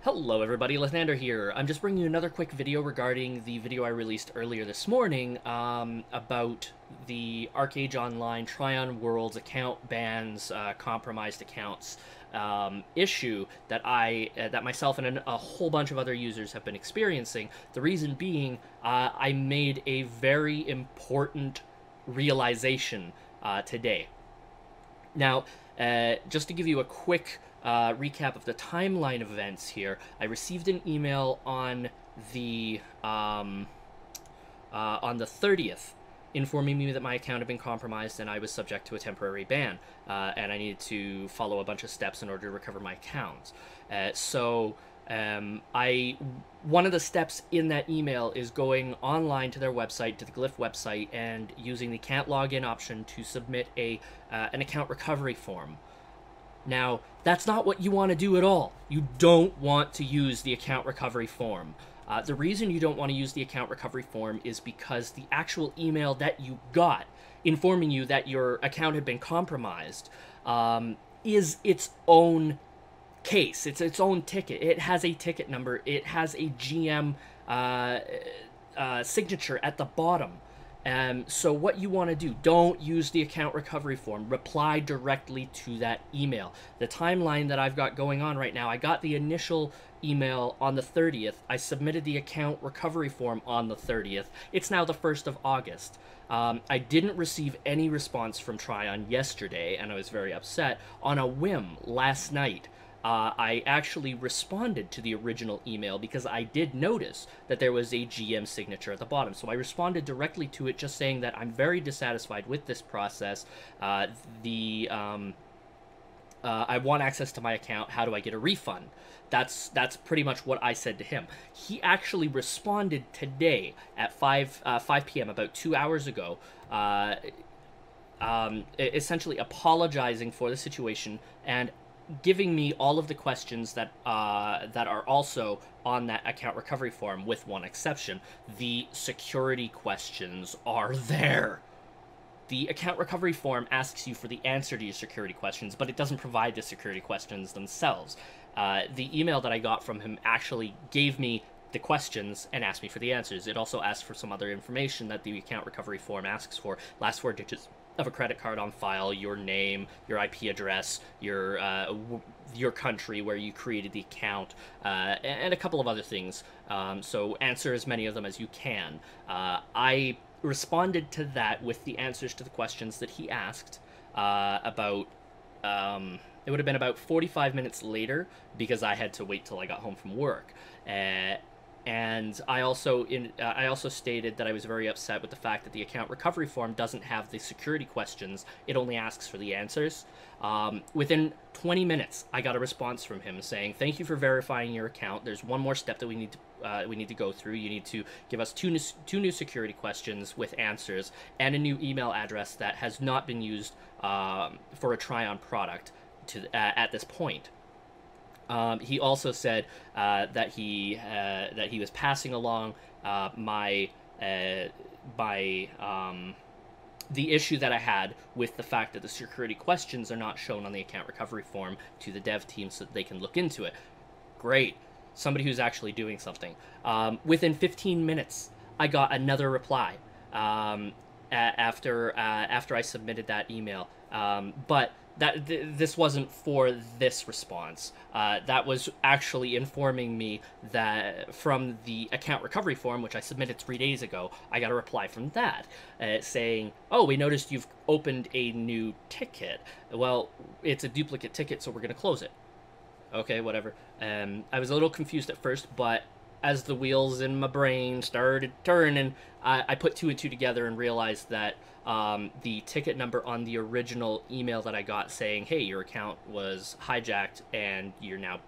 Hello everybody, Lathander here. I'm just bringing you another quick video regarding the video I released earlier this morning about the Archeage Online Tryon Worlds account bans, compromised accounts issue that that myself and a whole bunch of other users have been experiencing. The reason being, I made a very important realization today. Now, just to give you a quick recap of the timeline of events here, I received an email on the 30th informing me that my account had been compromised and I was subject to a temporary ban, and I needed to follow a bunch of steps in order to recover my account. One of the steps in that email is going online to their website, to the Glyph website, and using the can't log in option to submit an account recovery form. Now, that's not what you want to do at all. You don't want to use the account recovery form. The reason you don't want to use the account recovery form is because the actual email that you got informing you that your account had been compromised is its own case. It's its own ticket. It has a ticket number. It has a GM signature at the bottom. So what you want to do, don't use the account recovery form. Reply directly to that email. The timeline that I've got going on right now, I got the initial email on the 30th. I submitted the account recovery form on the 30th. It's now the 1st of August. I didn't receive any response from Tryon yesterday, and I was very upset. On a whim, last night, I actually responded to the original email because I did notice that there was a GM signature at the bottom. So I responded directly to it, just saying that I'm very dissatisfied with this process. I want access to my account. How do I get a refund? That's pretty much what I said to him. He actually responded today at 5 p.m., about 2 hours ago, essentially apologizing for the situation and giving me all of the questions that are also on that account recovery form, with one exception. The security questions are there. The account recovery form asks you for the answer to your security questions, but it doesn't provide the security questions themselves. The email that I got from him actually gave me the questions and asked me for the answers. It also asked for some other information that the account recovery form asks for. Last 4 digits of a credit card on file, your name, your IP address, your country where you created the account, and a couple of other things. So answer as many of them as you can. I responded to that with the answers to the questions that he asked it would have been about 45 minutes later, because I had to wait till I got home from work. And I also stated that I was very upset with the fact that the account recovery form doesn't have the security questions. It only asks for the answers. Within 20 minutes, I got a response from him saying, "Thank you for verifying your account. There's one more step that we need to go through. You need to give us two new security questions with answers and a new email address that has not been used for a Tryon product at this point." He also said that he was passing along the issue that I had with the fact that the security questions are not shown on the account recovery form to the dev team so that they can look into it. Great. Somebody who's actually doing something. Within 15 minutes, I got another reply after I submitted that email. But this wasn't for this response. That was actually informing me that from the account recovery form, which I submitted 3 days ago, I got a reply from that saying, "Oh, we noticed you've opened a new ticket. Well, it's a duplicate ticket, so we're going to close it." Okay, whatever. I was a little confused at first, but as the wheels in my brain started turning, I put 2 and 2 together and realized that the ticket number on the original email that I got saying, "Hey, your account was hijacked and you're now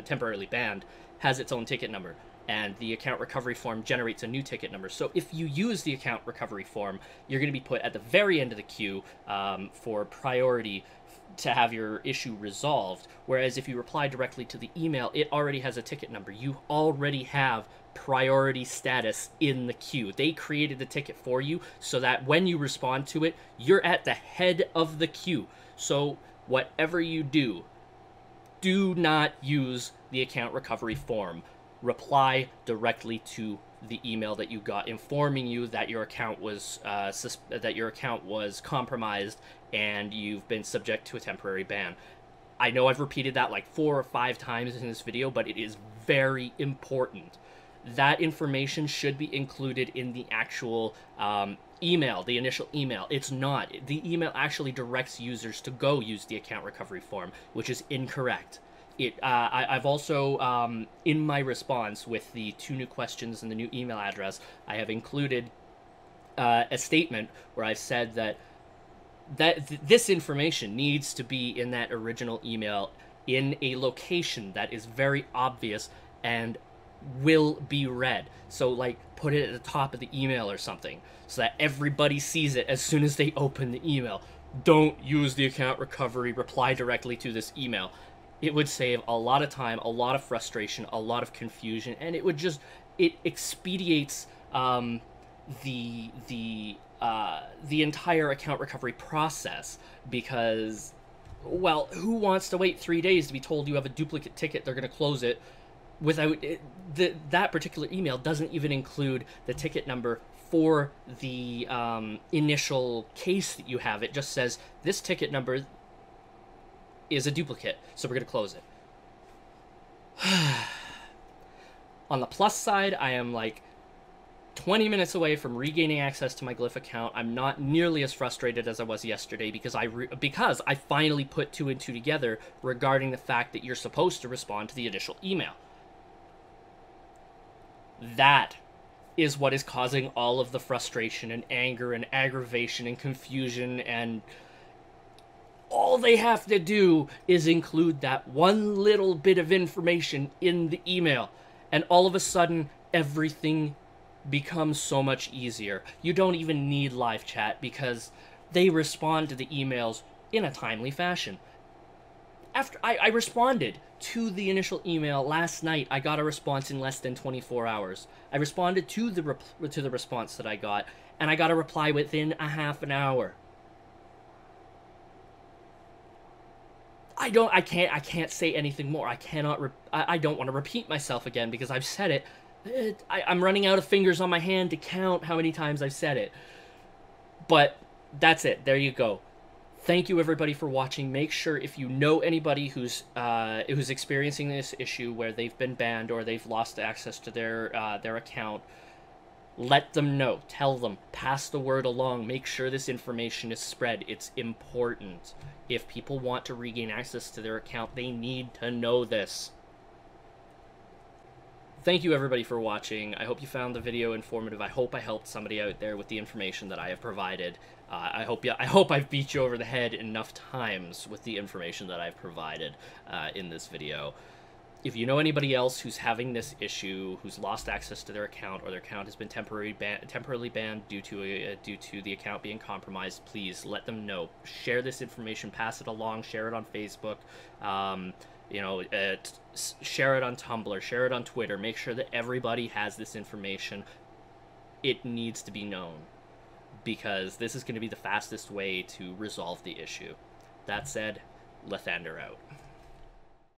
temporarily banned," has its own ticket number. And the account recovery form generates a new ticket number. So if you use the account recovery form, you're going to be put at the very end of the queue for priority to have your issue resolved. Whereas if you reply directly to the email, it already has a ticket number. You already have priority status in the queue. They created the ticket for you so that when you respond to it, you're at the head of the queue. So whatever you do, do not use the account recovery form. Reply directly to the email that you got informing you that your account was compromised and you've been subject to a temporary ban. I know I've repeated that like 4 or 5 times in this video, but it is very important. That information should be included in the actual email, the initial email. It's not. The email actually directs users to go use the account recovery form, which is incorrect. I've also, in my response with the 2 new questions and the new email address, I have included a statement where I've said that this information needs to be in that original email in a location that is very obvious and will be read. So, like, put it at the top of the email or something so that everybody sees it as soon as they open the email. Don't use the account recovery, reply directly to this email. It would save a lot of time, a lot of frustration, a lot of confusion, and it expedites the entire account recovery process, because, well, who wants to wait 3 days to be told you have a duplicate ticket, they're going to close it, without it, that particular email doesn't even include the ticket number for the initial case that you have. It just says this ticket number is a duplicate, so we're going to close it. On the plus side, I am like 20 minutes away from regaining access to my Glyph account. I'm not nearly as frustrated as I was yesterday because I finally put 2 and 2 together regarding the fact that you're supposed to respond to the initial email. That is what is causing all of the frustration and anger and aggravation and confusion, and all they have to do is include that one little bit of information in the email, and all of a sudden everything becomes so much easier. You don't even need live chat because they respond to the emails in a timely fashion. After I responded to the initial email last night, I got a response in less than 24 hours. I responded to the response that I got, and I got a reply within a half an hour. I can't say anything more. I don't want to repeat myself again because I've said it. I'm running out of fingers on my hand to count how many times I've said it. But that's it. There you go. Thank you, everybody, for watching. Make sure, if you know anybody who's experiencing this issue where they've been banned or they've lost access to their account, let them know. Tell them. Pass the word along. Make sure this information is spread. It's important. If people want to regain access to their account, they need to know this. Thank you, everybody, for watching. I hope you found the video informative. I hope I helped somebody out there with the information that I have provided. I hope I've beat you over the head enough times with the information that I've provided in this video. If you know anybody else who's having this issue, who's lost access to their account, or their account has been temporarily banned due to the account being compromised, please let them know. Share this information, pass it along, share it on Facebook. Share it on Tumblr, share it on Twitter. Make sure that everybody has this information. It needs to be known, because this is going to be the fastest way to resolve the issue. That said, Lathander out.